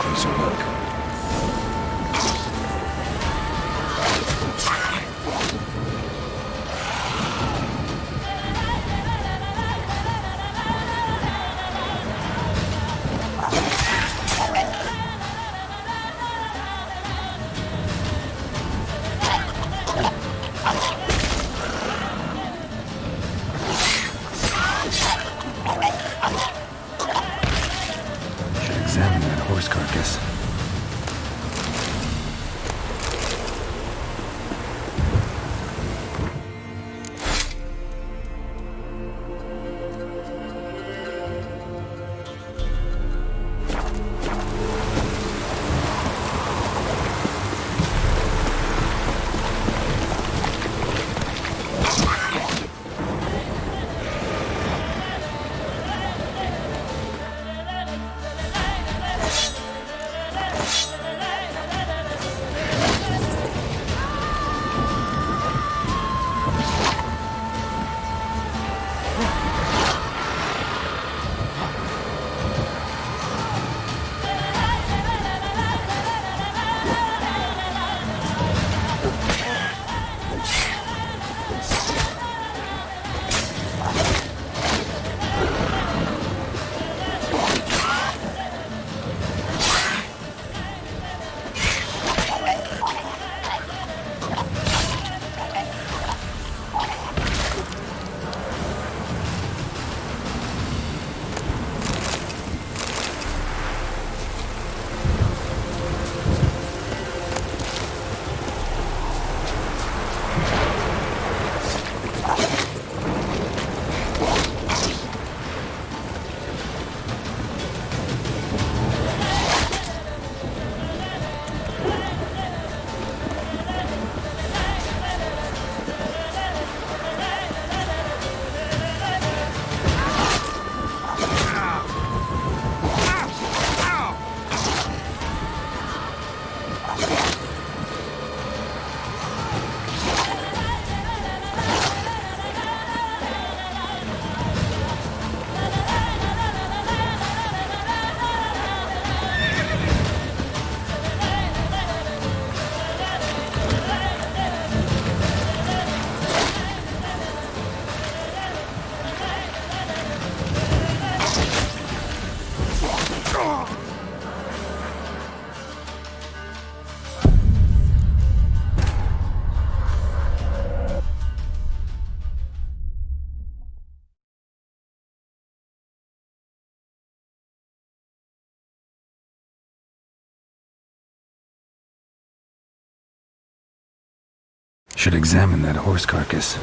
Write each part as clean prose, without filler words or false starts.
closer look. Should examine that horse carcass. Should examine that horse carcass.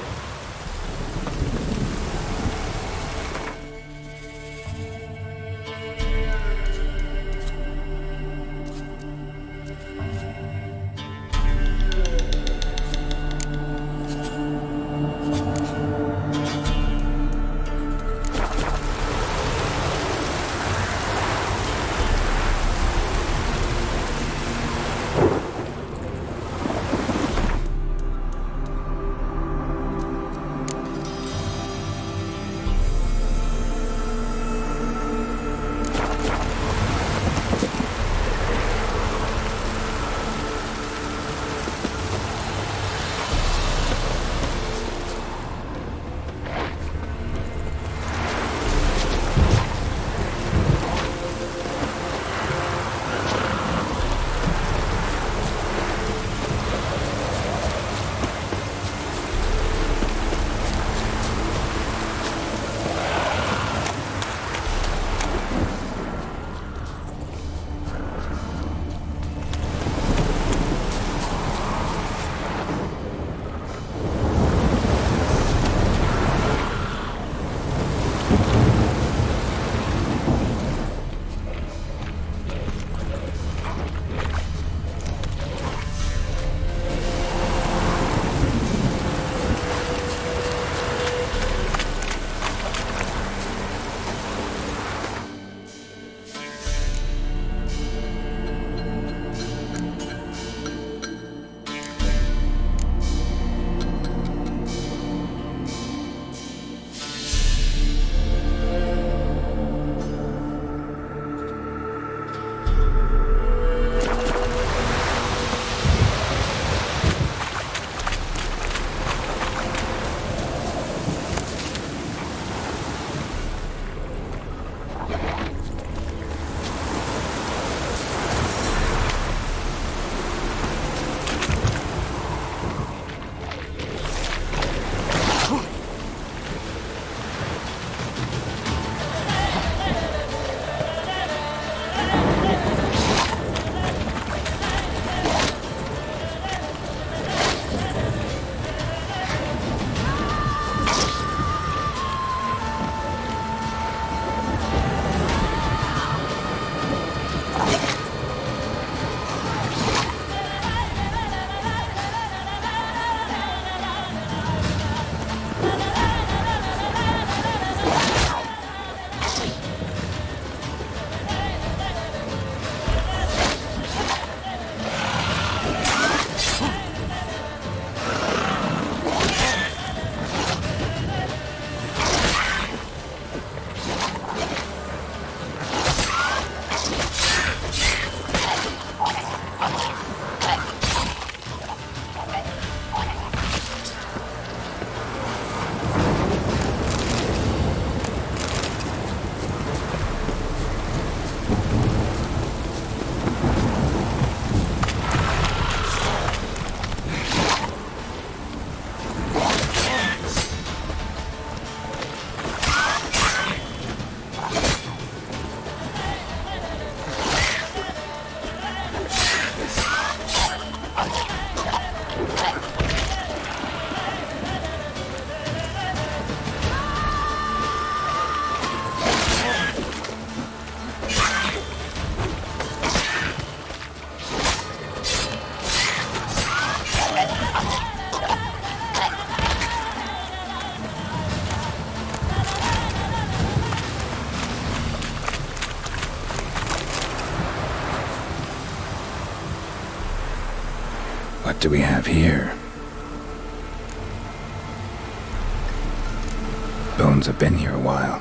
What do we have here? Bones have been here a while.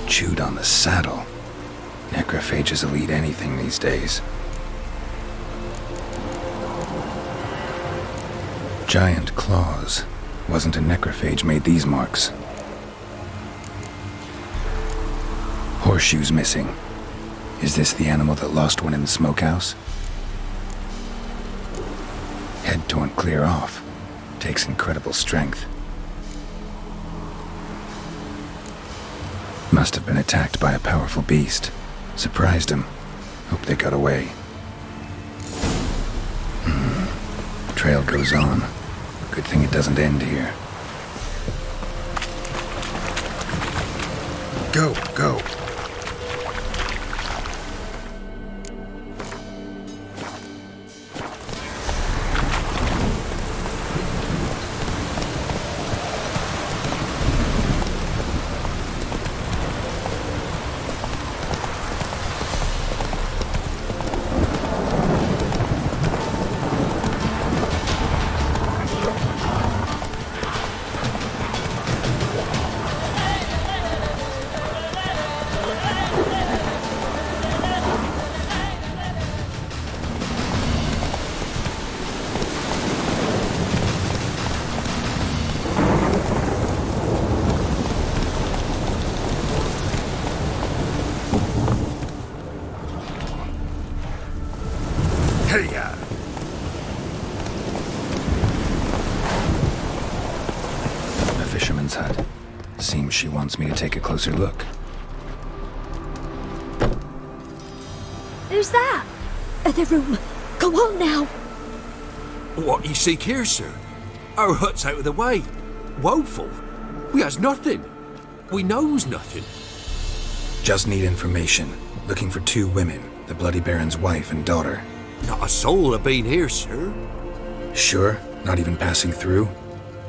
Chewed on the saddle. Necrophages will eat anything these days. Giant claws. Wasn't a necrophage made these marks. Horseshoes missing. Is this the animal that lost one in the smokehouse? Head torn clear off. Takes incredible strength. Must have been attacked by a powerful beast. Surprised him. Hope they got away. Trail goes on. Good thing it doesn't end here. Go, go. A fisherman's hut. Seems she wants me to take a closer look. Who's that? Other room. Go on now. What you seek here, sir? Our hut's out of the way. Woeful. We has nothing. We knows nothing. Just need information. Looking for 2 women, the Bloody Baron's wife and daughter. Not a soul have been here, sir. Sure? Not even passing through?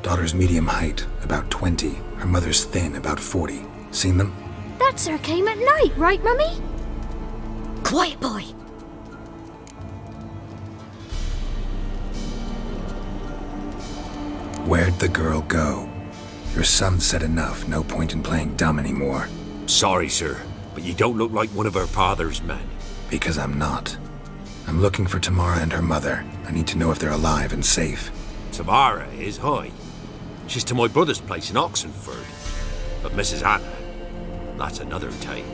Daughter's medium height, about 20. Her mother's thin, about 40. Seen them? That sir came at night, right, Mummy? Quiet, boy. Where'd the girl go? Your son said enough, no point in playing dumb anymore. Sorry, sir, but you don't look like one of her father's men. Because I'm not. I'm looking for Tamara and her mother. I need to know if they're alive and safe. Tamara is, hi. She's to my brother's place in Oxenford. But Mrs. Anna, that's another tale.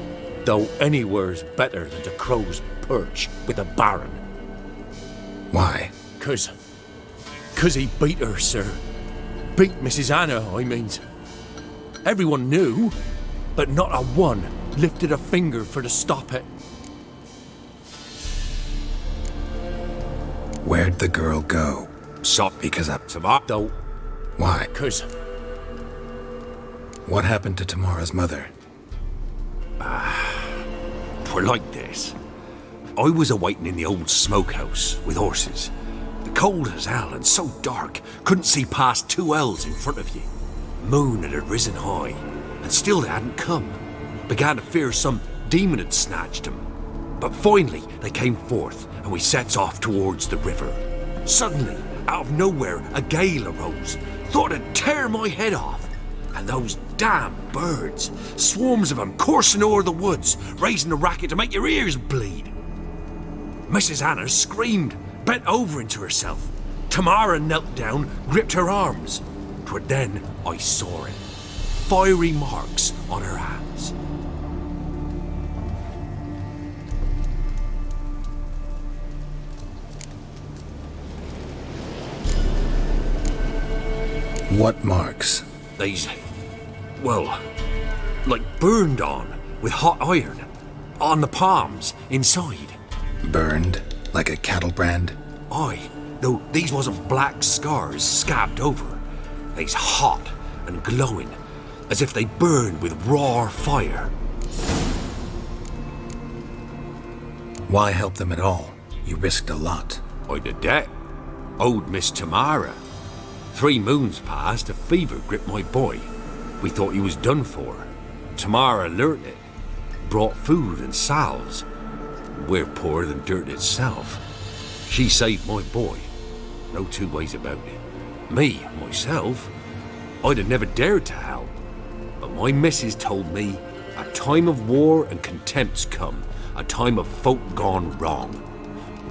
Though anywhere's better than the Crow's Perch with a baron. Why? Cause he beat her, sir. Beat Mrs. Anna, I means. Everyone knew, but not a one lifted a finger for to stop it. Where'd the girl go? Because I'm... Tamara, though. Why? Cause... What happened to Tamara's mother? Twere like this. I was awaiting in the old smokehouse with horses. Cold as hell and so dark, couldn't see past 2 ells in front of you. Moon had risen high, and still they hadn't come. Began to fear some demon had snatched them. But finally they came forth, and we sets off towards the river. Suddenly, out of nowhere, a gale arose. Thought it'd tear my head off. And those damn birds, swarms of them coursing o'er the woods, raising a racket to make your ears bleed. Mrs. Anna screamed, bent over into herself. Tamara knelt down, gripped her arms. 'Twere then I saw it. Fiery marks on her hands. What marks? They's, well, like burned on with hot iron. On the palms, inside. Burned? Like a cattle brand? Aye, though these wasn't black scars scabbed over. They's hot and glowing, as if they burned with raw fire. Why help them at all? You risked a lot. I did that. Owed Miss Tamara. 3 moons passed, a fever gripped my boy. We thought he was done for. Tamara learnt it. Brought food and salves. we're poorer than dirt itself. She saved my boy. No two ways about it. Me, myself, I'd have never dared to help. But my missus told me a time of war and contempt's come, a time of folk gone wrong.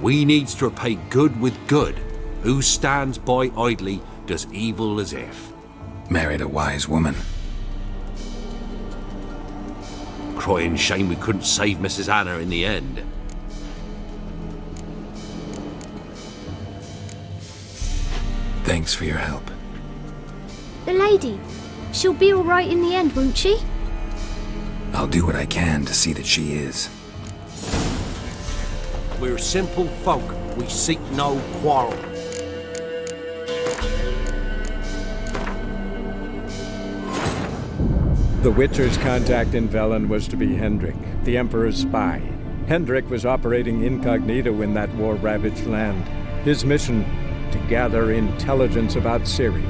We needs to repay good with good. Who stands by idly does evil as if. Married a wise woman. Crying shame we couldn't save Mrs. Anna in the end. Thanks for your help. The lady. She'll be all right in the end, won't she? I'll do what I can to see that she is. We're simple folk. We seek no quarrel. The Witcher's contact in Velen was to be Hendrik, the Emperor's spy. Hendrik was operating incognito in that war-ravaged land. His mission, to gather intelligence about Ciri.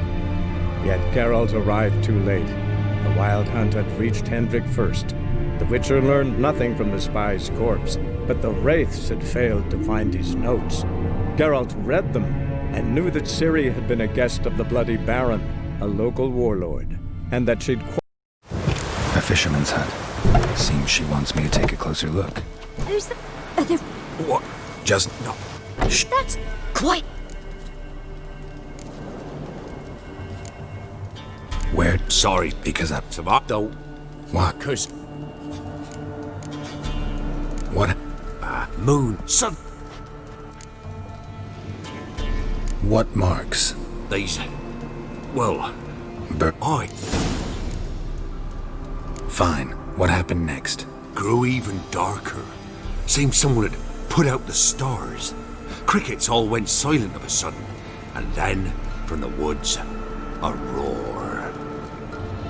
Yet Geralt arrived too late. The Wild Hunt had reached Hendrik first. The Witcher learned nothing from the spy's corpse, but the Wraiths had failed to find his notes. Geralt read them and knew that Ciri had been a guest of the Bloody Baron, a local warlord, and that she'd A fisherman's hut. Seems she wants me to take a closer look. Who's the... What? Just... No. Shh. That's... Quiet! Where? Sorry. Because I... Don't. What? Cause... What? Moon. Sun. What marks? These... Well... I... Fine. What happened next? Grew even darker. Seemed someone had put out the stars. Crickets all went silent of a sudden. And then, from the woods, a roar.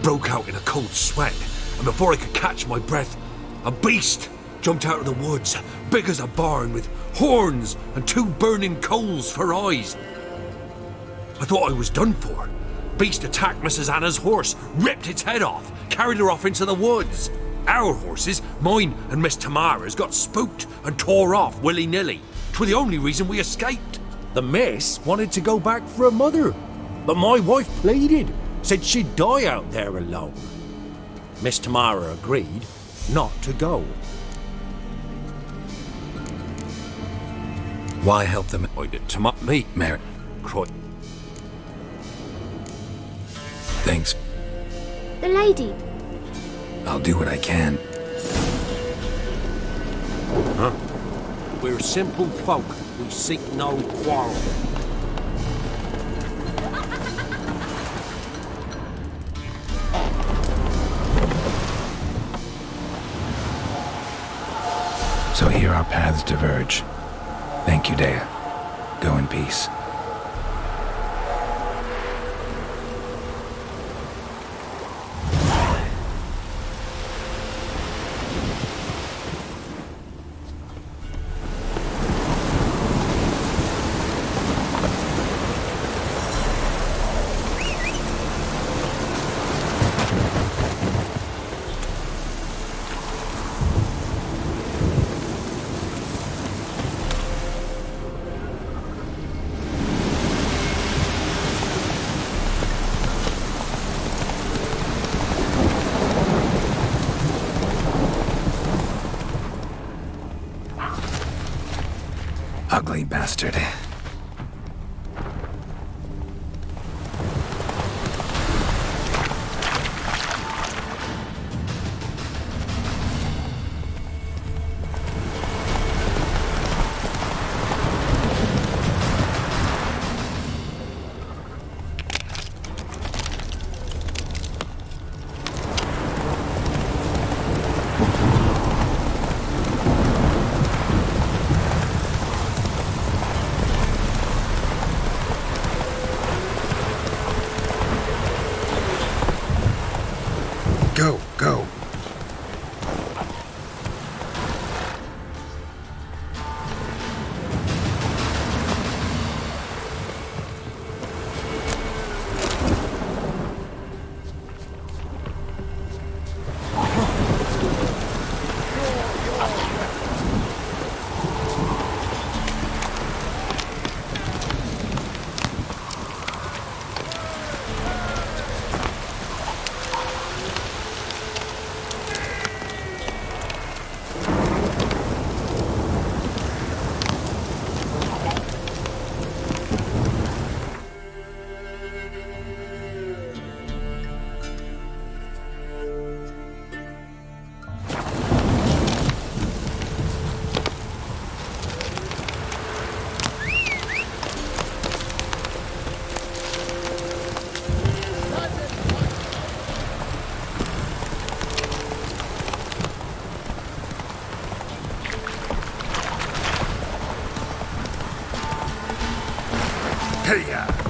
Broke out in a cold sweat, and before I could catch my breath, a beast jumped out of the woods, big as a barn, with horns and two burning coals for eyes. I thought I was done for. Beast attacked Mrs. Anna's horse, ripped its head off, carried her off into the woods. Our horses, mine and Miss Tamara's, got spooked and tore off willy-nilly. 'Twere the only reason we escaped. The miss wanted to go back for her mother, but my wife pleaded, said she'd die out there alone. Miss Tamara agreed not to go. Why help them? I did to me. Mary. Cried. Thanks. The lady. I'll do what I can. Huh? We're simple folk. We seek no quarrel. So here our paths diverge. Thank you, Dea. Go in peace. Ugly bastard. Hiya!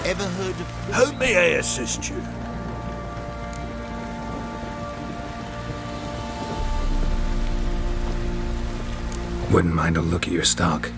Ever heard of... How may I assist you? Wouldn't mind a look at your stock.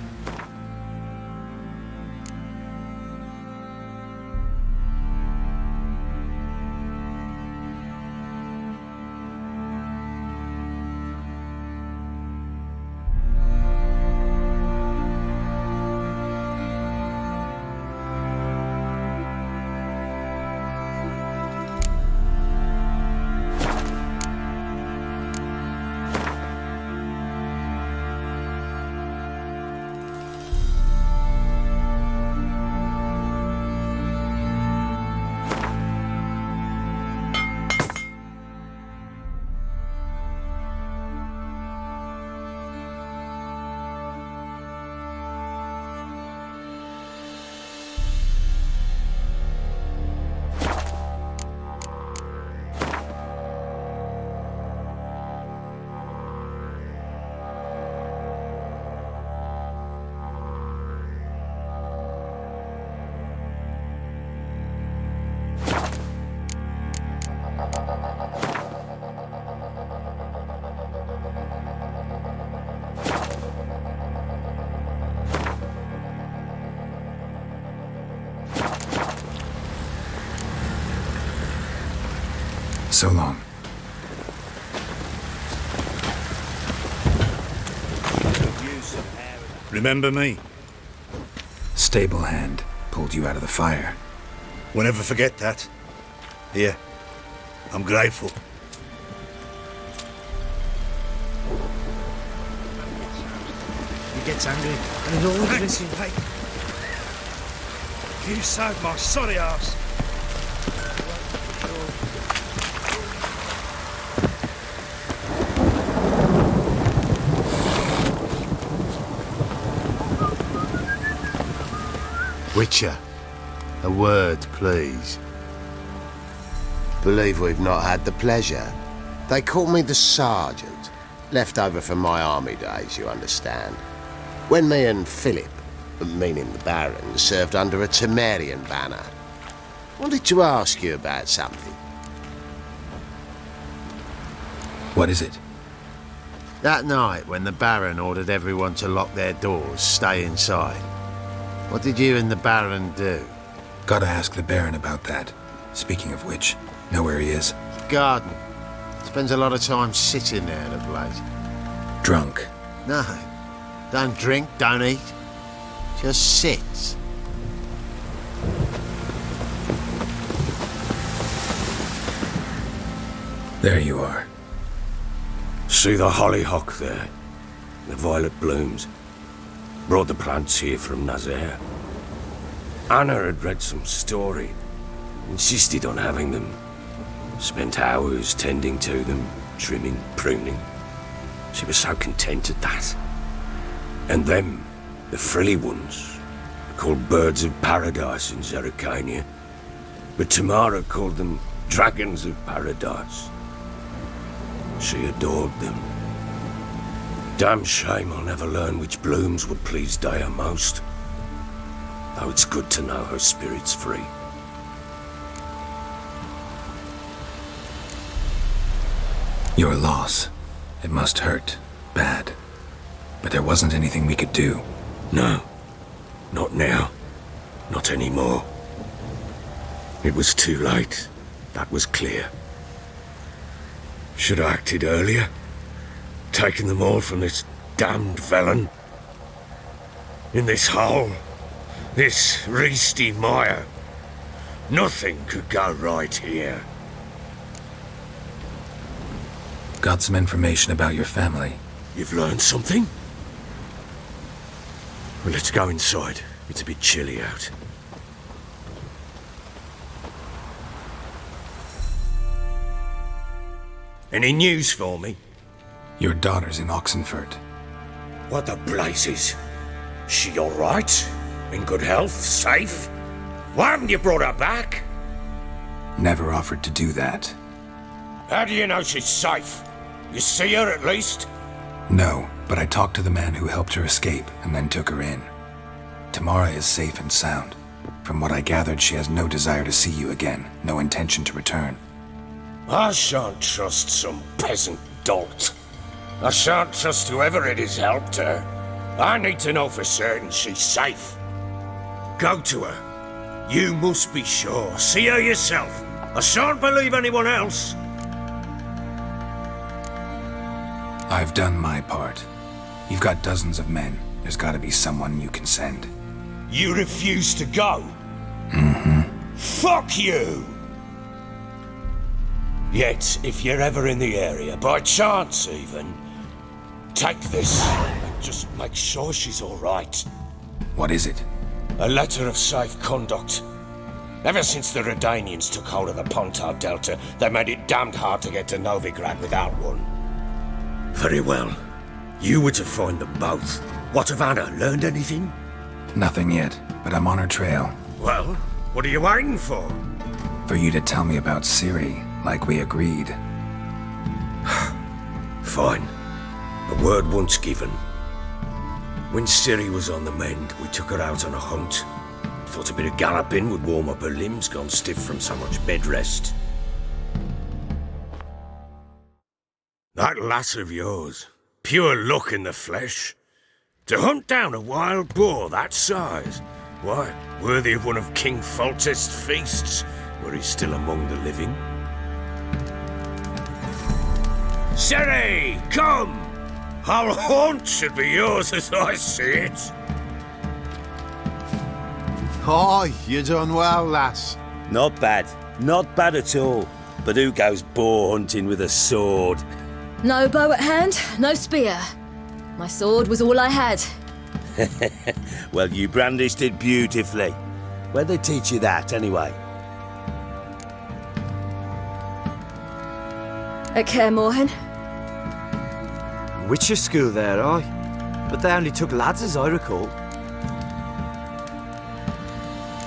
So long. Remember me? Stable hand pulled you out of the fire. We'll never forget that. Here, I'm grateful. He gets angry and he's always Thanks, drinking. mate. You saved my sorry ass. Witcher, a word, please. Believe we've not had the pleasure. They call me the Sergeant. Left over from my army days, you understand. When me and Philip, meaning the Baron, served under a Temerian banner. Wanted to ask you about something. What is it? That night when the Baron ordered everyone to lock their doors, stay inside. What did you and the Baron do? Gotta ask the Baron about that. Speaking of which, know where he is? Garden. Spends a lot of time sitting there of late. Drunk. No. Don't drink, don't eat. Just sits. There you are. See the hollyhock there? The violet blooms. Brought the plants here from Nazaire. Anna had read some story. Insisted on having them. Spent hours tending to them, trimming, pruning. She was so content at that. And them, the frilly ones, called birds of paradise in Zerrikania. But Tamara called them dragons of paradise. She adored them. Damn shame I'll never learn which blooms would please Daya most. Though it's good to know her spirit's free. Your loss. It must hurt. Bad. But there wasn't anything we could do. No. Not now. Not anymore. It was too late. That was clear. Should have acted earlier. taken them all from this damned Velen. In this hole, this reesty mire, nothing could go right here. Got some information about your family. You've learned something? Well, let's go inside. It's a bit chilly out. Any news for me? Your daughter's in Oxenford. What the blazes? She all right? In good health? Safe? Why haven't you brought her back? Never offered to do that. How do you know she's safe? You see her at least? No, but I talked to the man who helped her escape and then took her in. Tamara is safe and sound. From what I gathered, she has no desire to see you again, no intention to return. I shan't trust some peasant dolt. I shan't trust whoever it is helped her. I need to know for certain she's safe. Go to her. You must be sure. See her yourself. I shan't believe anyone else. I've done my part. You've got dozens of men. There's gotta be someone you can send. You refuse to go? Mm-hmm. Fuck you! Yet, if you're ever in the area, by chance even, take this and just make sure she's all right. What is it? A letter of safe conduct. Ever since the Redanians took hold of the Pontar Delta, they made it damned hard to get to Novigrad without one. Very well. You were to find them both. What of Anna? Learned anything? Nothing yet, but I'm on her trail. Well, what are you waiting for? For you to tell me about Ciri, like we agreed. Fine. A word once given. When Ciri was on the mend, we took her out on a hunt. Thought a bit of galloping would warm up her limbs, gone stiff from so much bed rest. That lass of yours, pure luck in the flesh. To hunt down a wild boar that size, why, worthy of one of King Foltest's feasts, were he still among the living. Ciri, come! Whole haunt should be yours as I see it. Aye, you done well, lass. Not bad. Not bad at all. But who goes boar hunting with a sword? No bow at hand, no spear. My sword was all I had. Well, you brandished it beautifully. Where'd they teach you that, anyway? At Kaer Morhen. Witcher school there, aye. But they only took lads, as I recall.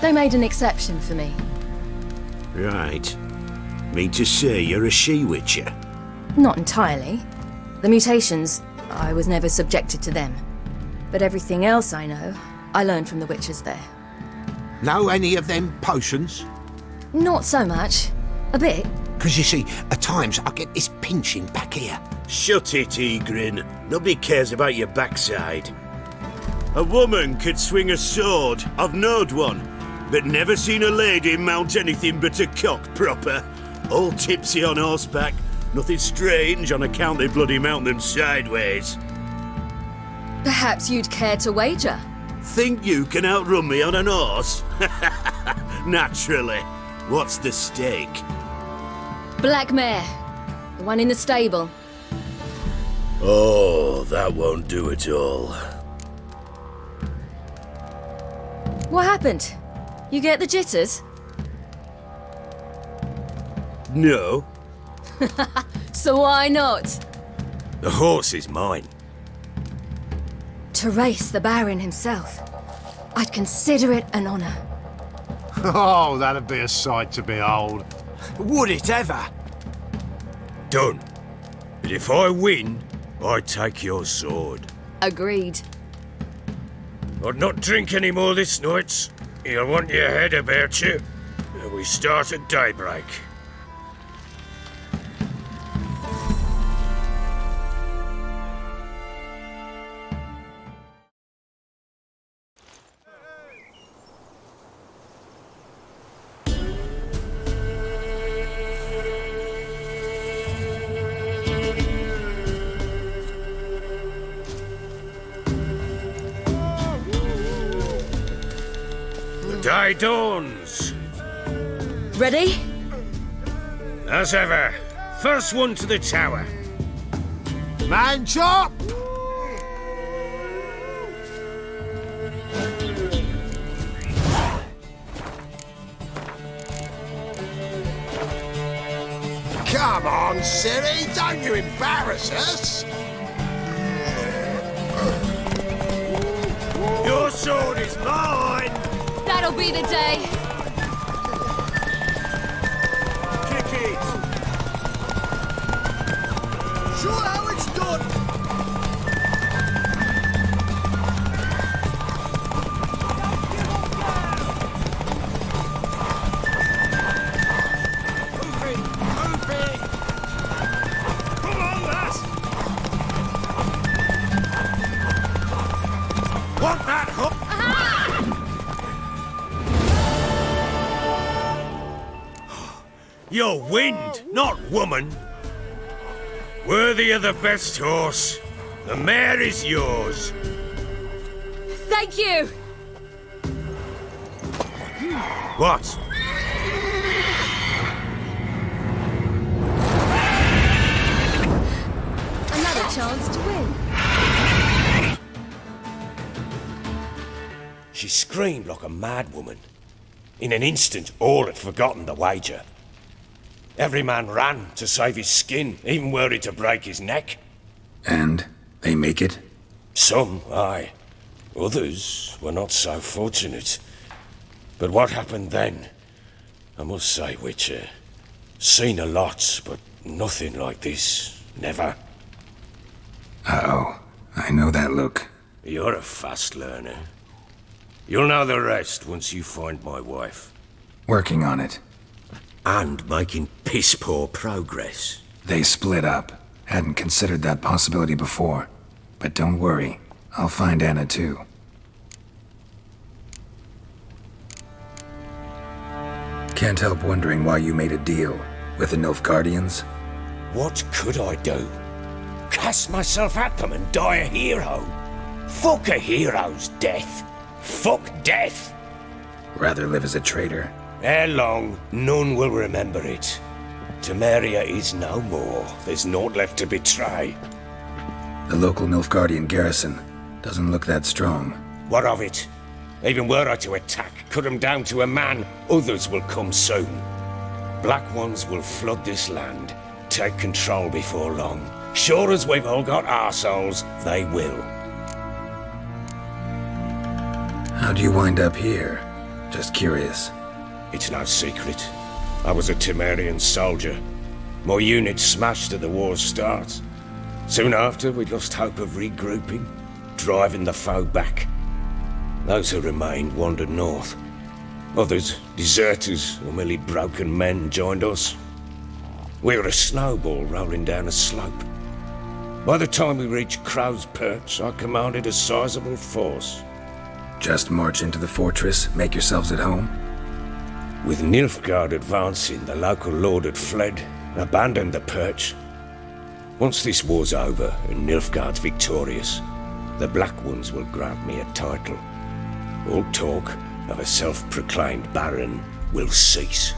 They made an exception for me. Right. Mean to say you're a she-witcher? Not entirely. The mutations, I was never subjected to them. But everything else I know, I learned from the witches there. Know any of them potions? Not so much. A bit. Because you see, at times I get this pinching back here. Shut it, Egrin. Nobody cares about your backside. A woman could swing a sword. I've knowed one. But never seen a lady mount anything but a cock proper. All tipsy on horseback. Nothing strange on account they bloody mount them sideways. Perhaps you'd care to wager? Think you can outrun me on an horse? Naturally. What's the stake? Black mare. The one in the stable. Oh, that won't do it all. What happened? You get the jitters? No. So why not? The horse is mine. To race the Baron himself. I'd consider it an honor. Oh, that'd be a sight to behold. Would it ever? Done. But if I win, I take your sword. Agreed. I'd not drink any more this night. You'll want your head about you. We start at daybreak. day dawns. Ready? As ever, first one to the tower. Man chop! Come on, Siri, don't you embarrass us! Your sword is mine! That'll be the day. Kick it! Show how it's done! Come on, lass! Want that hook? You're wind, not woman. Worthy of the best horse. The mare is yours. Thank you. What? Another chance to win. She screamed like a mad woman. In an instant, all had forgotten the wager. Every man ran to save his skin, even were it to break his neck. And they make it? Some, aye. Others were not so fortunate. But what happened then? I must say, Witcher, seen a lot, but nothing like this. Never. Uh-oh. I know that look. You're a fast learner. You'll know the rest once you find my wife. Working on it. And making piss-poor progress. They split up. Hadn't considered that possibility before. But don't worry. I'll find Anna too. Can't help wondering why you made a deal with the Nilfgaardians. What could I do? Cast myself at them and die a hero? Fuck a hero's death. Fuck death. Rather live as a traitor. Ere long, none will remember it. Temeria is no more. There's naught left to betray. The local Nilfgaardian garrison doesn't look that strong. What of it? Even were I to attack, cut them down to a man, others will come soon. Black Ones will flood this land, take control before long. Sure as we've all got arseholes, they will. How'd you wind up here? Just curious. It's no secret. I was a Temerian soldier. My unit smashed at the war's start. Soon after, we lost hope of regrouping, driving the foe back. Those who remained wandered north. Others, deserters or merely broken men, joined us. We were a snowball rolling down a slope. By the time we reached Crow's Perch, I commanded a sizable force. Just march into the fortress, make yourselves at home? With Nilfgaard advancing, the local lord had fled, abandoned the perch. Once this war's over and Nilfgaard's victorious, the Black Ones will grant me a title. All talk of a self-proclaimed baron will cease.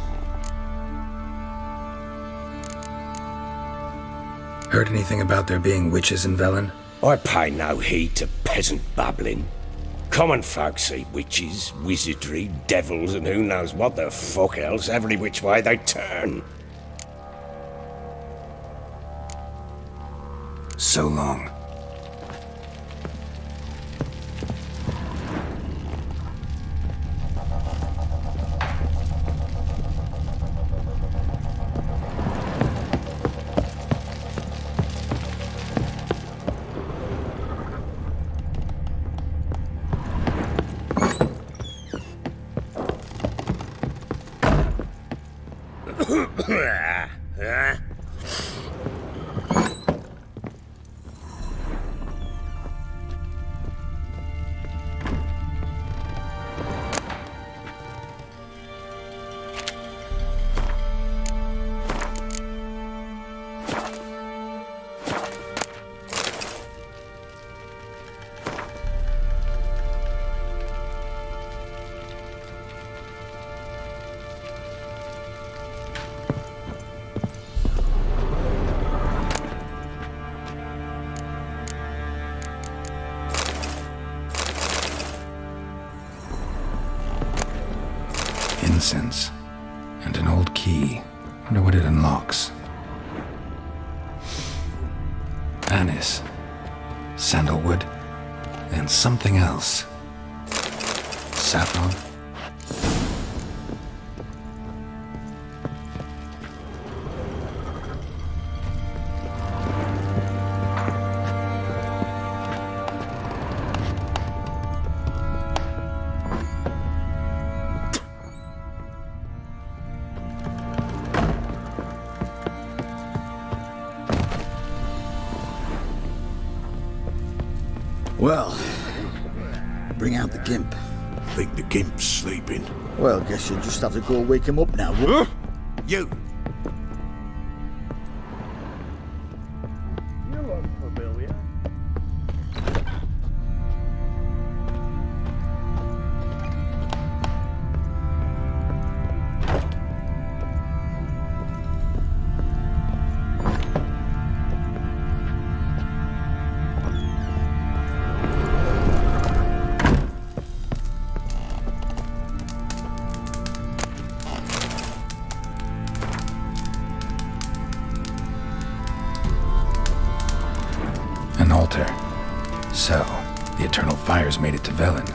Heard anything about there being witches in Velen? I pay no heed to peasant babbling. Common folk see witches, wizardry, devils, and who knows what the fuck else every which way they turn. So long. key. Wonder what it unlocks. Anise, sandalwood, and something else. Saffron? Well, bring out the gimp. Think the gimp's sleeping. Well, guess you'll just have to go wake him up now. You! You look familiar. An altar. So, the eternal fires made it to Velen.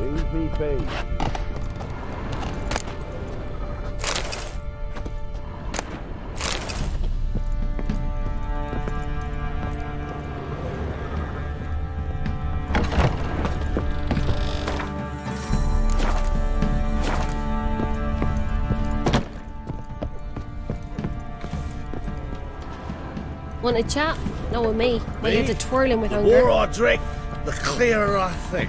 Leave me be. Want a chat? Not with me. My Me? head's a twirling with The hunger. more I drink, the clearer I think.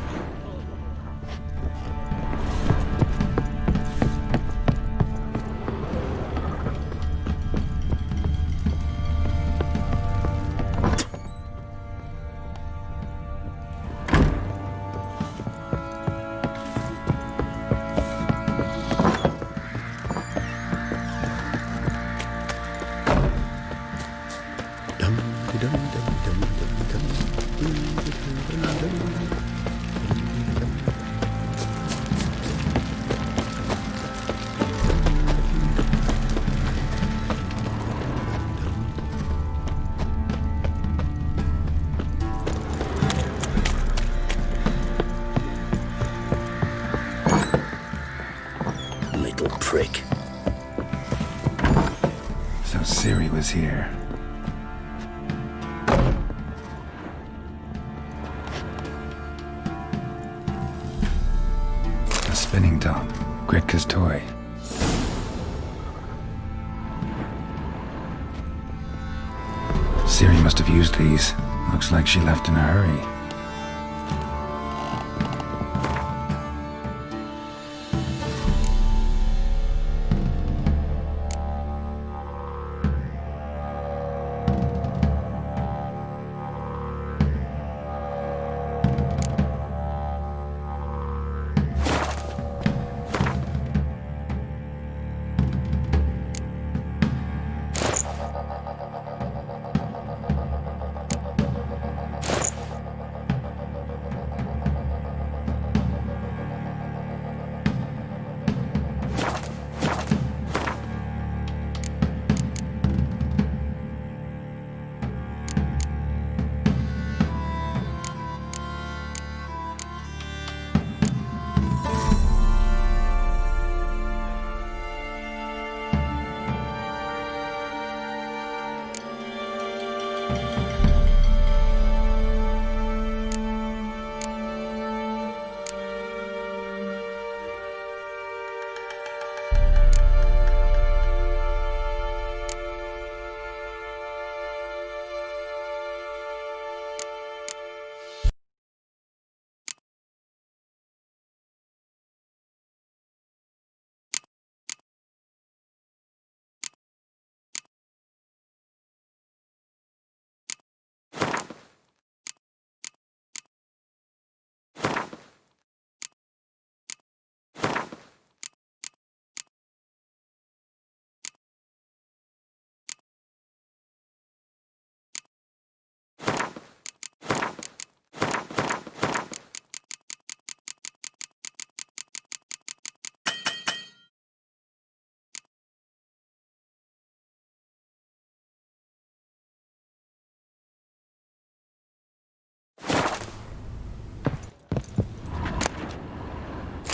Little prick. So Ciri was here. A spinning top. Gritka's toy. Ciri must have used these. Looks like she left in a hurry.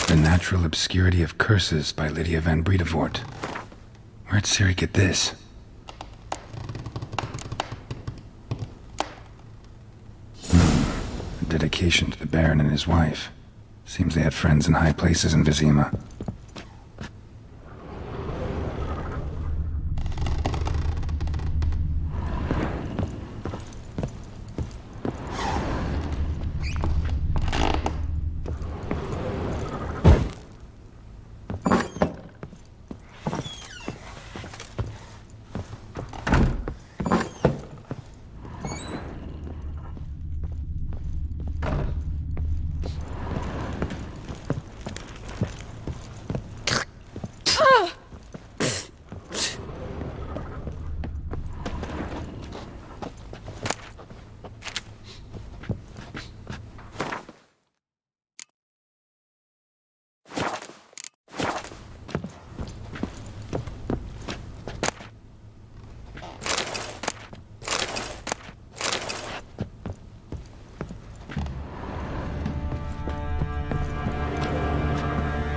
The Natural Obscurity of Curses by Lydia van Bredevoort. Where'd Ciri get this? A dedication to the Baron and his wife. Seems they had friends in high places in Vizima.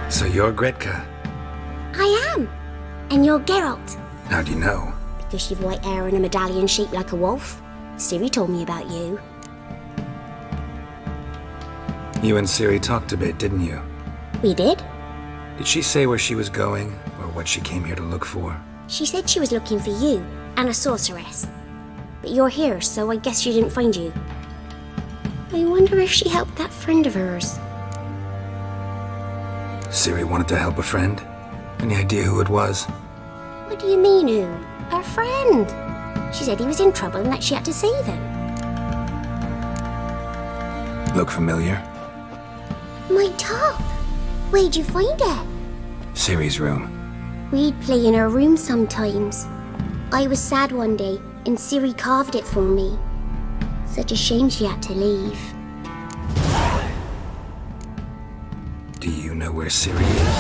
So you're Gretka? I am. And you're Geralt. How do you know? Because you've white hair and a medallion shaped like a wolf. Ciri told me about you. You and Ciri talked a bit, didn't you? We did? Did she say where she was going, or what she came here to look for? She said she was looking for you, and a sorceress. But you're here, so I guess she didn't find you. I wonder if she helped that friend of hers. Ciri wanted to help a friend? Any idea who it was? What do you mean, who? Her friend. She said he was in trouble and that she had to save him. Look familiar? My top. Where'd you find it? Ciri's room. We'd play in her room sometimes. I was sad one day, and Ciri carved it for me. Such a shame she had to leave. Do you know where Ciri is?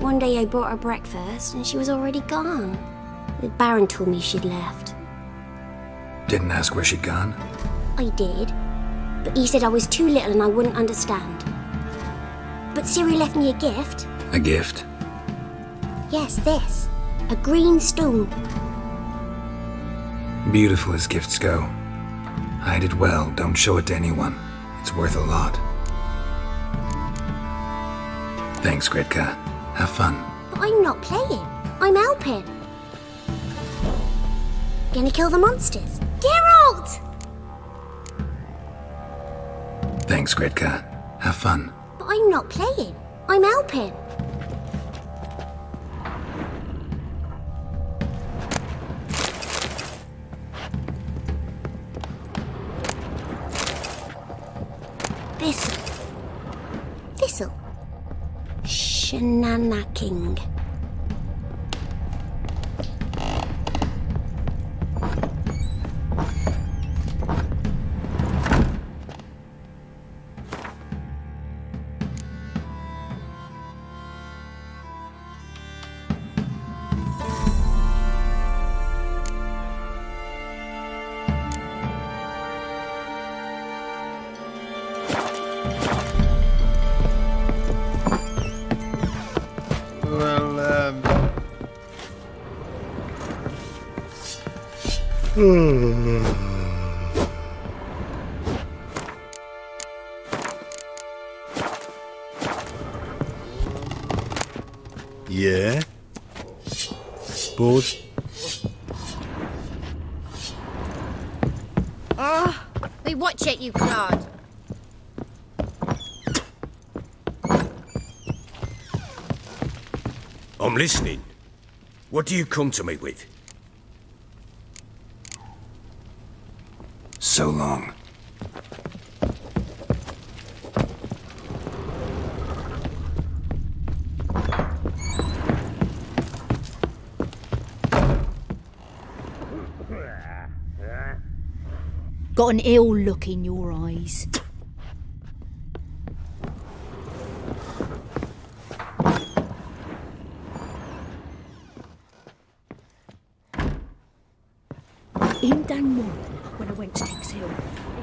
One day I brought her breakfast, and she was already gone. The Baron told me she'd left. Didn't ask where she'd gone? I did, but he said I was too little and I wouldn't understand. But Ciri left me a gift. A gift? Yes, this. A green stone. Beautiful as gifts go. Hide it well, don't show it to anyone. It's worth a lot. Thanks, Gretka. Have fun. But I'm not playing. I'm helping. Gonna kill the monsters. Geralt! Thanks, Gretka. Have fun. But I'm not playing. I'm helping. Thistle. Shenanacking. Yeah? Bored? Hey, watch it, you clod. I'm listening. What do you come to me with? So long. Got an ill look in your eyes. In Dunmore, when I went to Tex Hill, they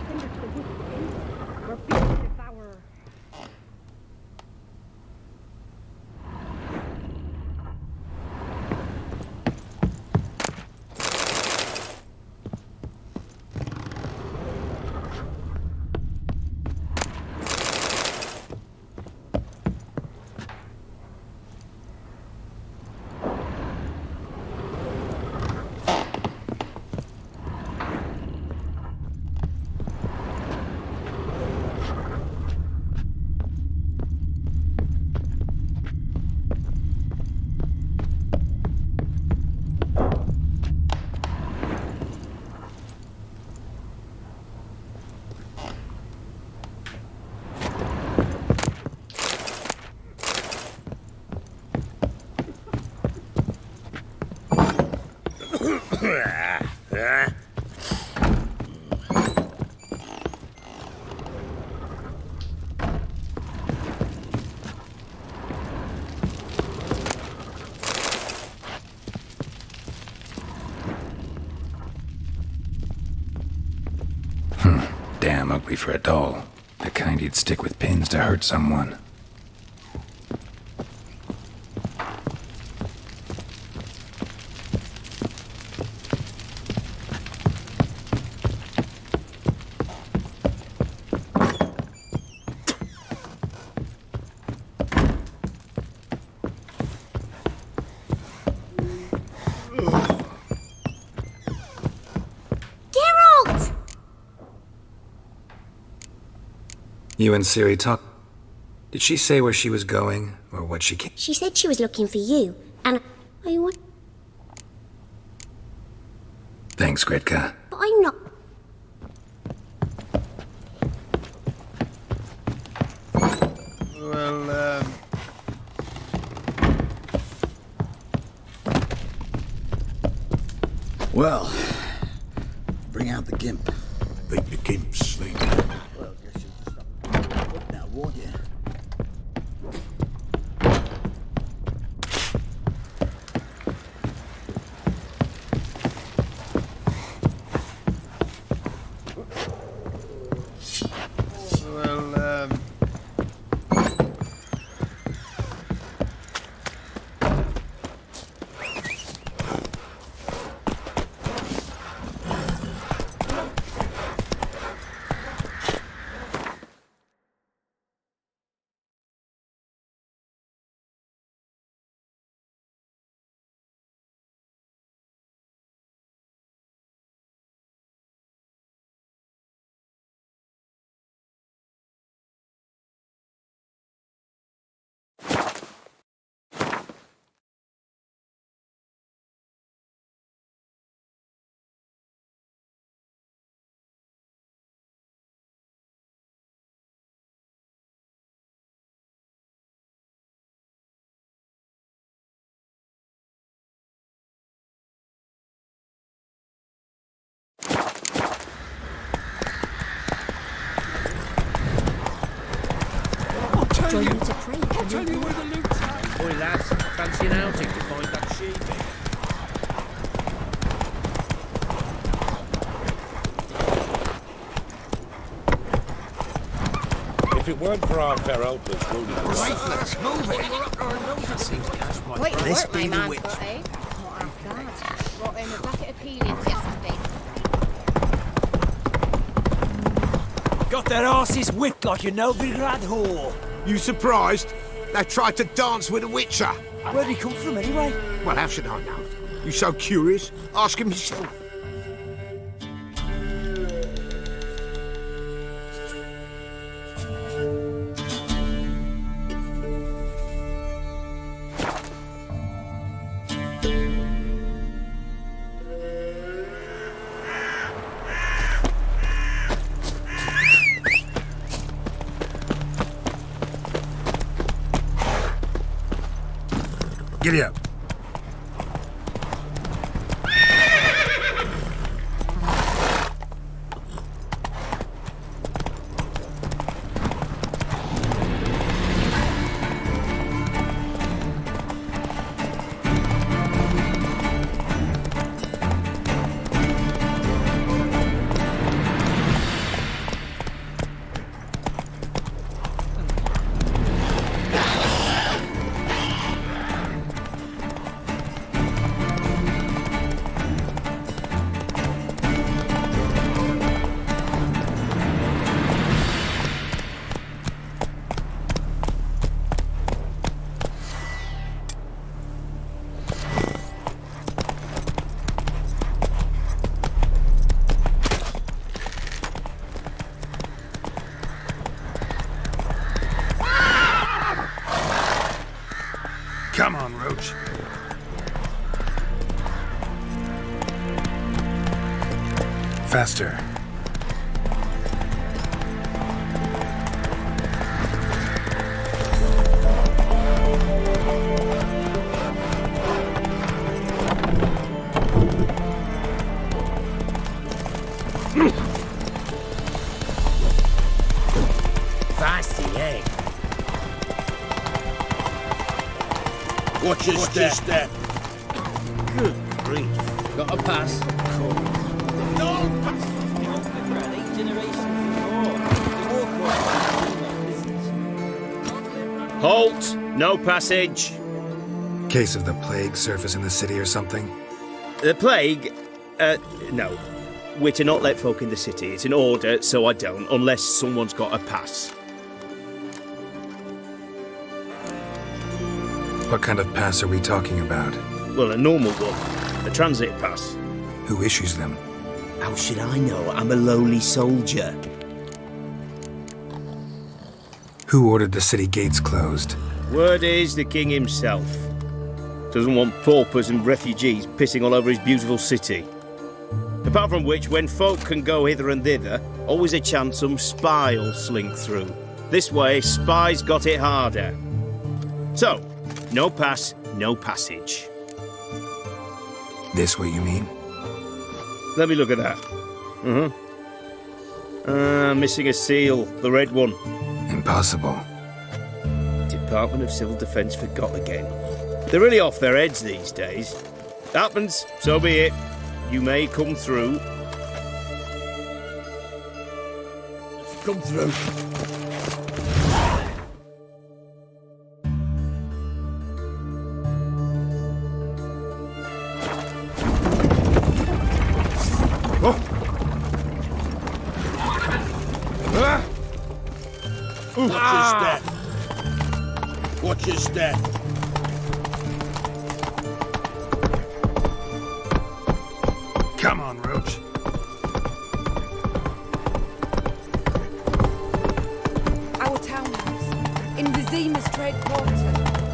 sent us to the woods. We're being devoured. damn ugly for a doll. The kind you'd stick with pins to hurt someone. You and Ciri talk. Did she say where she was going, or what she came? She said she was looking for you, and I want. Thanks, Gretka. But I'm not. Well, bring out the gimp. Think the gimp's sleeping. Well, guess you'll just have to wake up now, won't you? Join me to pray. I'll tell you where the loot's at. Boy, lads, fancy an outing to find that sheep. If it weren't for our fair helpers, wouldn't it? Right, let's move it. Wait, This work, be my the man's witch. got, eh? Oh, God. Brought in a bucket of peelings yesterday. Got their asses whipped like a Novigrad whore. You surprised? They tried to dance with a witcher. Where'd he come from anyway? Well, how should I know? You so curious? Ask him yourself. Giddy up. Come on, Roach. Faster. Fancy, eh? Watch your step. Good grief. Got a pass. Cool. No! Pass! Halt! No passage. Case of the plague surface in the city or something? The plague? No. We're to not let folk in the city. It's an order, so I don't, unless someone's got a pass. What kind of pass are we talking about? Well, a normal one. A transit pass. Who issues them? How should I know? I'm a lowly soldier. Who ordered the city gates closed? Word is the king himself. Doesn't want paupers and refugees pissing all over his beautiful city. Apart from which, when folk can go hither and thither, always a chance some spy'll slink through. This way, spies got it harder. So, no pass, no passage. This what you mean? Let me look at that. Missing a seal, the red one. Impossible. Department of Civil Defence forgot again. They're really off their heads these days. Happens, so be it. You may come through. Come through. Watch your step. Watch your step. Come on, Roach. Our townhouse in Vizima's trade quarter.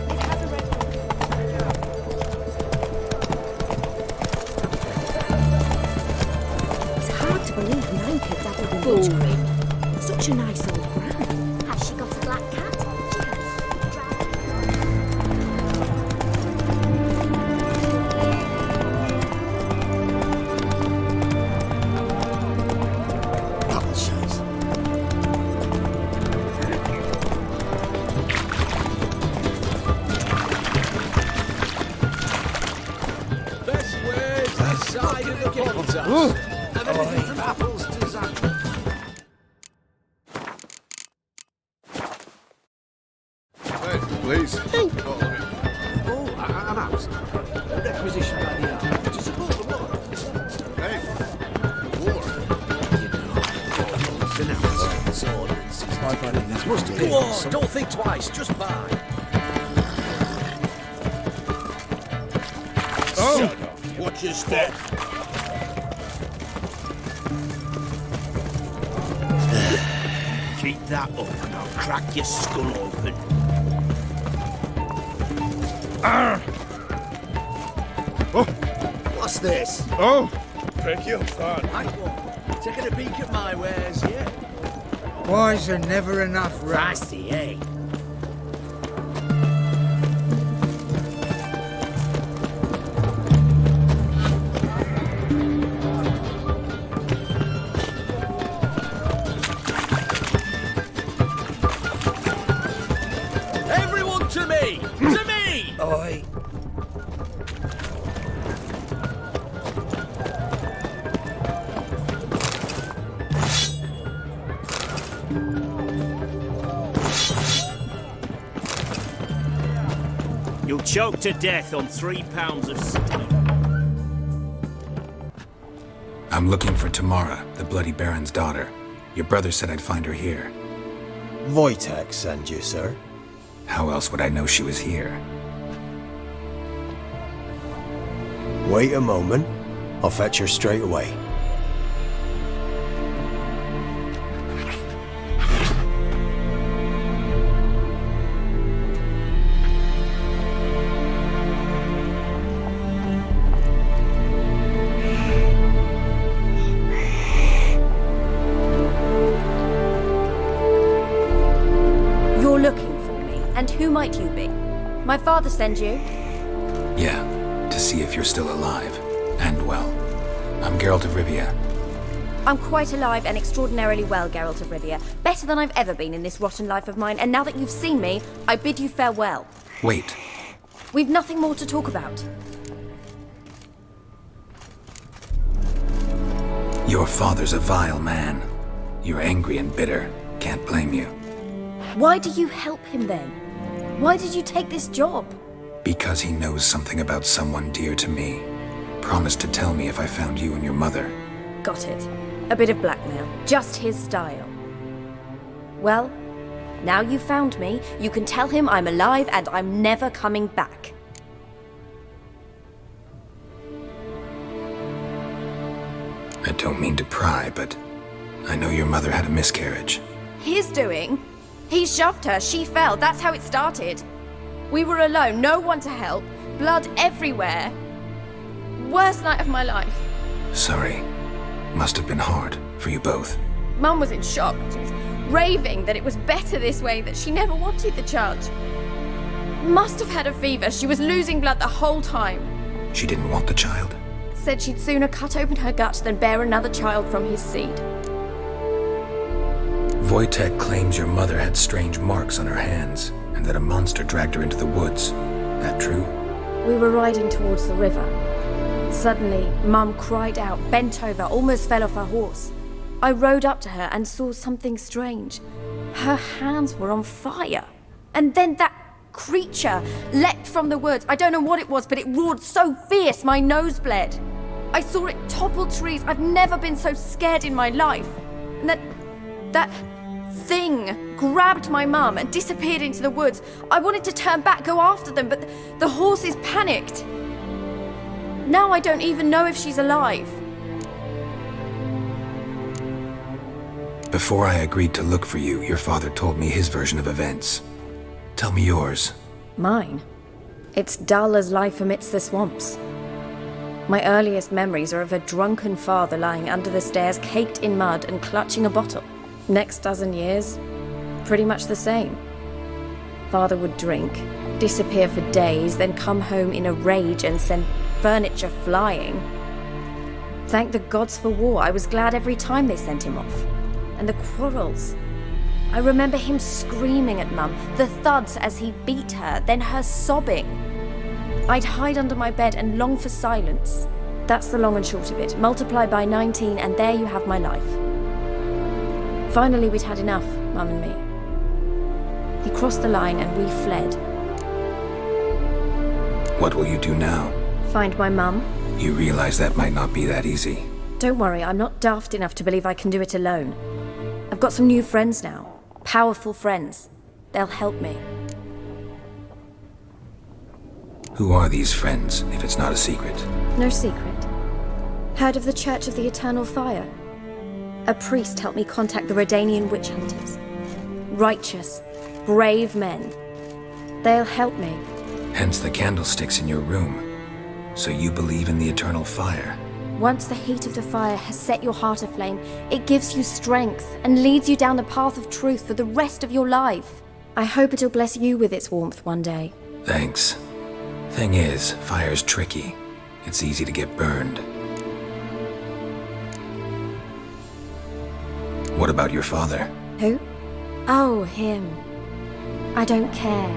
It has a red It's hard to believe 9 kids out of the butchery. Such a nice old gran. Has she got a black cat? Please. Hey. Oh, I'm out. A requisition by the hour to support the war. Hey, the war. You know, announcements, ordinances, there must have been. Go on, don't think twice, just buy. Oh! Shut up. Watch your step. Keep that up and I'll crack your skull open. Oh. What's this? Oh! Thank you, son. Nice one. Taking a peek at my wares, yeah? Why is there never enough rice? Pricey, eh? Everyone to me! To me! Oi. You'll choke to death on 3 pounds of steak. I'm looking for Tamara, the Bloody Baron's daughter. Your brother said I'd find her here. Wojtek sent you, sir. How else would I know she was here? Wait a moment. I'll fetch her straight away. You're looking for me, and who might you be? My father sent you? Yeah, to see if you're still alive. And well. I'm Geralt of Rivia. I'm quite alive and extraordinarily well, Geralt of Rivia. Better than I've ever been in this rotten life of mine, and now that you've seen me, I bid you farewell. Wait. We've nothing more to talk about. Your father's a vile man. You're angry and bitter. can't blame you. Why do you help him then? Why did you take this job? Because he knows something about someone dear to me. Promised to tell me if I found you and your mother. Got it. A bit of blackmail. Just his style. Well, now you've found me, you can tell him I'm alive and I'm never coming back. I don't mean to pry, but I know your mother had a miscarriage. His doing? He shoved her, she fell, that's how it started. We were alone, no one to help, blood everywhere. Worst night of my life. Sorry. Must have been hard for you both. Mum was in shock. She was raving that it was better this way, that she never wanted the child. Must have had a fever, she was losing blood the whole time. She didn't want the child? Said she'd sooner cut open her gut than bear another child from his seed. Wojtek claims your mother had strange marks on her hands, and that a monster dragged her into the woods. That true? We were riding towards the river. Suddenly, Mum cried out, bent over, almost fell off her horse. I rode up to her and saw something strange. Her hands were on fire. And then that creature leapt from the woods. I don't know what it was, but it roared so fierce my nose bled. I saw it topple trees. I've never been so scared in my life. And that thing grabbed my mum and disappeared into the woods. I wanted to turn back, go after them, but the horses panicked. Now I don't even know if she's alive. Before I agreed to look for you, your father told me his version of events. Tell me yours. Mine? It's dull as life amidst the swamps. My earliest memories are of a drunken father lying under the stairs, caked in mud and clutching a bottle. Next dozen years, pretty much the same. Father would drink, disappear for days, then come home in a rage and send furniture flying. Thank the gods for war. I was glad every time they sent him off. And the quarrels. I remember him screaming at Mum, the thuds as he beat her, then her sobbing. I'd hide under my bed and long for silence. That's the long and short of it. Multiply by 19 and there you have my life. Finally we'd had enough, Mum and me. He crossed the line and we fled. What will you do now? Find my mum. You realize that might not be that easy. Don't worry, I'm not daft enough to believe I can do it alone. I've got some new friends now. Powerful friends. They'll help me. Who are these friends, if it's not a secret? No secret. Heard of the Church of the Eternal Fire? A priest helped me contact the Redanian witch hunters. Righteous, brave men. They'll help me. Hence the candlesticks in your room. So you believe in the eternal fire? Once the heat of the fire has set your heart aflame, it gives you strength and leads you down the path of truth for the rest of your life. I hope it'll bless you with its warmth one day. Thanks. Thing is, fire's tricky. It's easy to get burned. What about your father? Who? Oh, him. I don't care.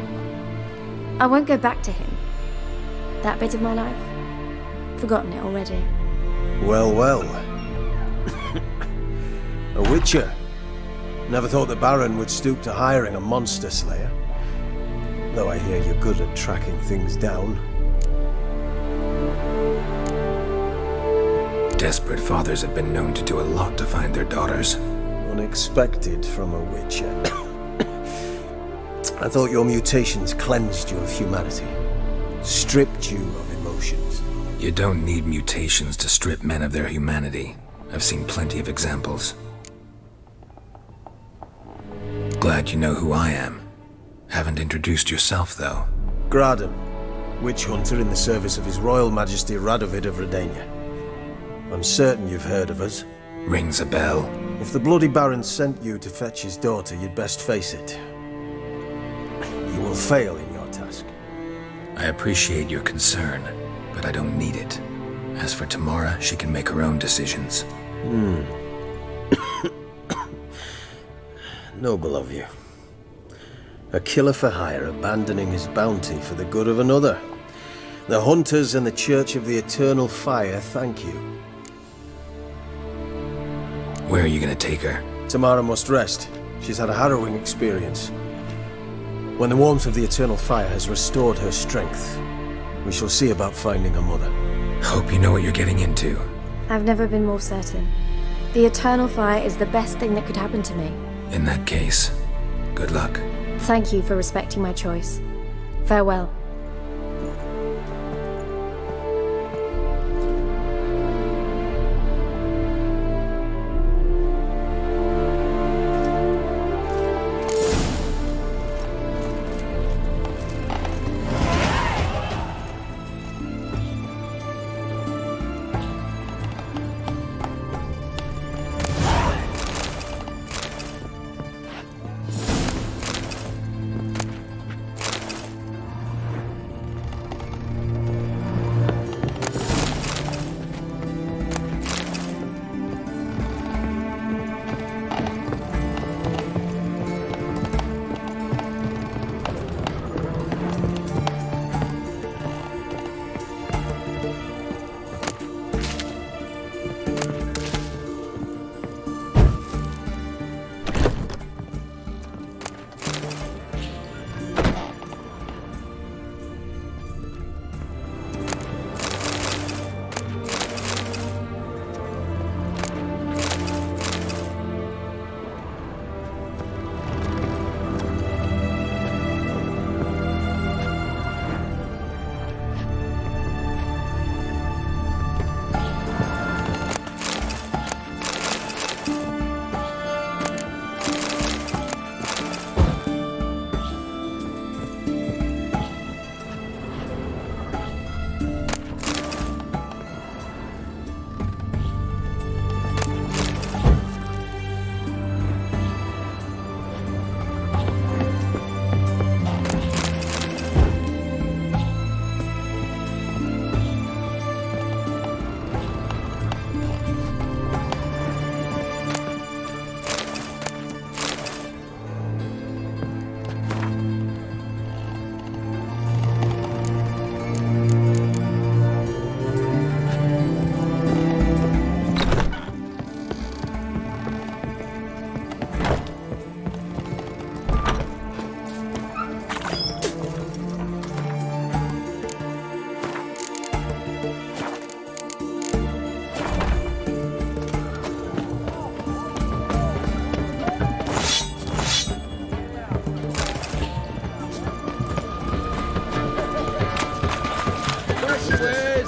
I won't go back to him. That bit of my life? Forgotten it already. Well, well. A witcher. Never thought the Baron would stoop to hiring a monster slayer. Though I hear you're good at tracking things down. Desperate fathers have been known to do a lot to find their daughters. Unexpected from a witcher. I thought your mutations cleansed you of humanity. Stripped you of emotions. You don't need mutations to strip men of their humanity. I've seen plenty of examples. Glad you know who I am. Haven't introduced yourself, though. Graden, witch hunter in the service of His Royal Majesty Radovid of Redania. I'm certain you've heard of us. Rings a bell. If the Bloody Baron sent you to fetch his daughter, you'd best face it. You will fail in your task. I appreciate your concern, but I don't need it. As for Tamara, she can make her own decisions. Noble of you. A killer for hire abandoning his bounty for the good of another. The Hunters and the Church of the Eternal Fire thank you. Where are you gonna take her? Tamara must rest. She's had a harrowing experience. When the warmth of the eternal fire has restored her strength, we shall see about finding her mother. Hope you know what you're getting into. I've never been more certain. The eternal fire is the best thing that could happen to me. In that case, good luck. Thank you for respecting my choice. Farewell.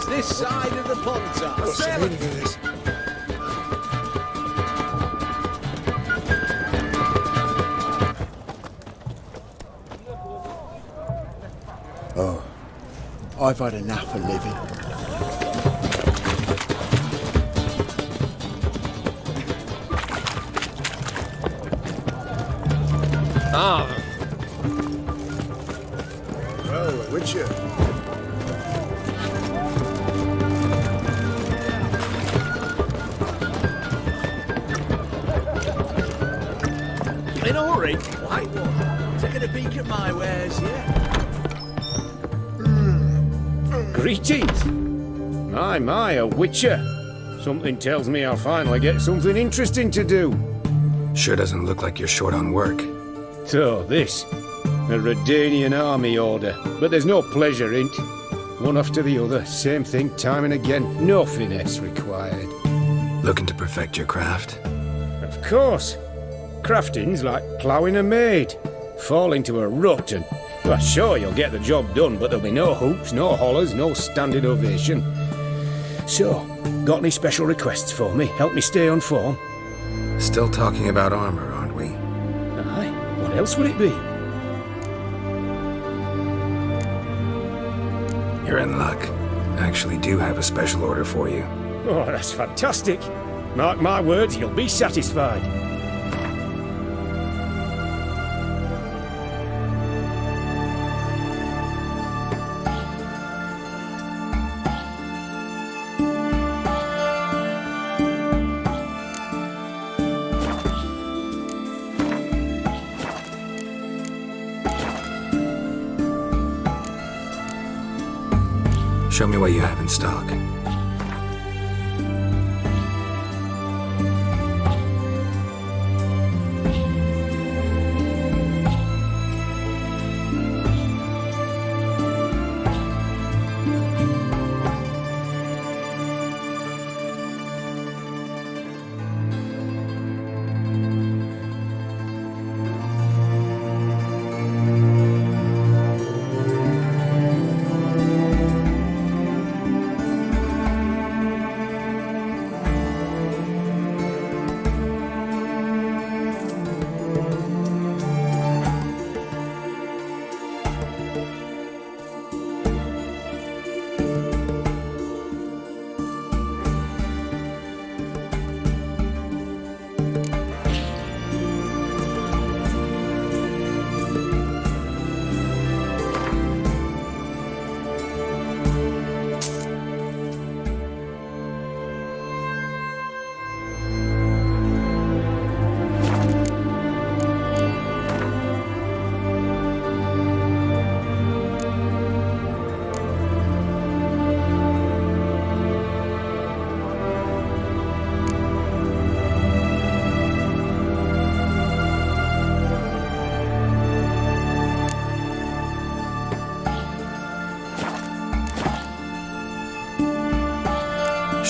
This side of the Pontar. What's the meaning of this? Oh, I've had enough of living. Ah. Well, a witcher. In a hurry? White one. Taking a peek at my wares, yeah? Greetings. My, a witcher. Something tells me I'll finally get something interesting to do. Sure doesn't look like you're short on work. So, this. A Redanian army order. But there's no pleasure in it. One after the other, same thing time and again. No finesse required. Looking to perfect your craft? Of course. Crafting's like ploughing a maid. Fall into a rut and... Well, sure, you'll get the job done, but there'll be no hoops, no hollers, no standing ovation. So, got any special requests for me? Help me stay on form? Still talking about armor, aren't we? Aye. What else would it be? You're in luck. I actually do have a special order for you. Oh, that's fantastic. Mark my words, you'll be satisfied. Show me what you have in stock.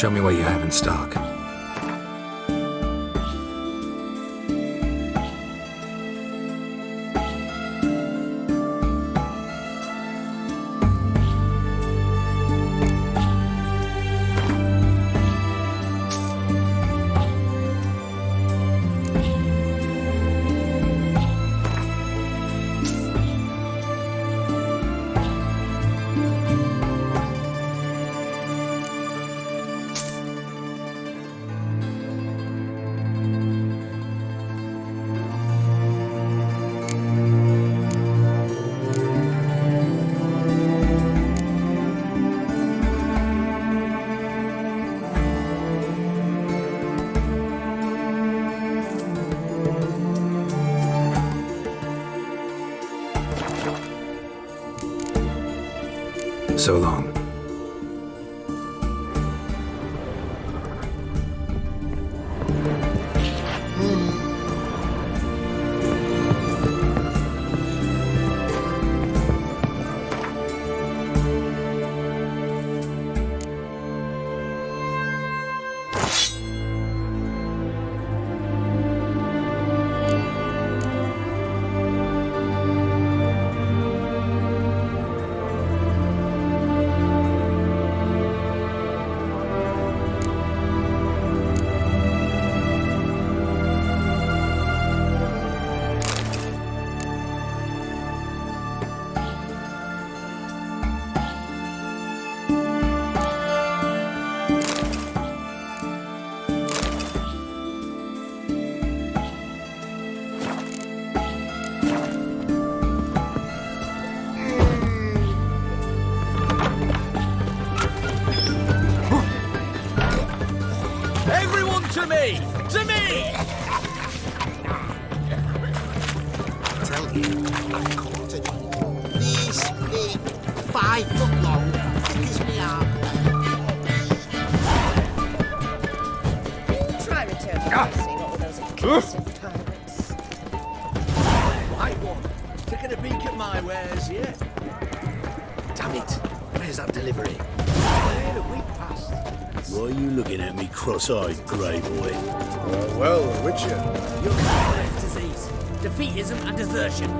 Show me what you have in stock. So long. Everyone to me! To me! Tell you, I've caught it. This big, 5 foot long, thick as me arm. Try return to mercy, not with those accursed pirates. Right one. Taking a peek at my wares, yeah? Damn it. Where's that delivery? Where a week past. Why are you looking at me cross-eyed, grey boy? Well, Witcher. You're looking for disease, defeatism and desertion.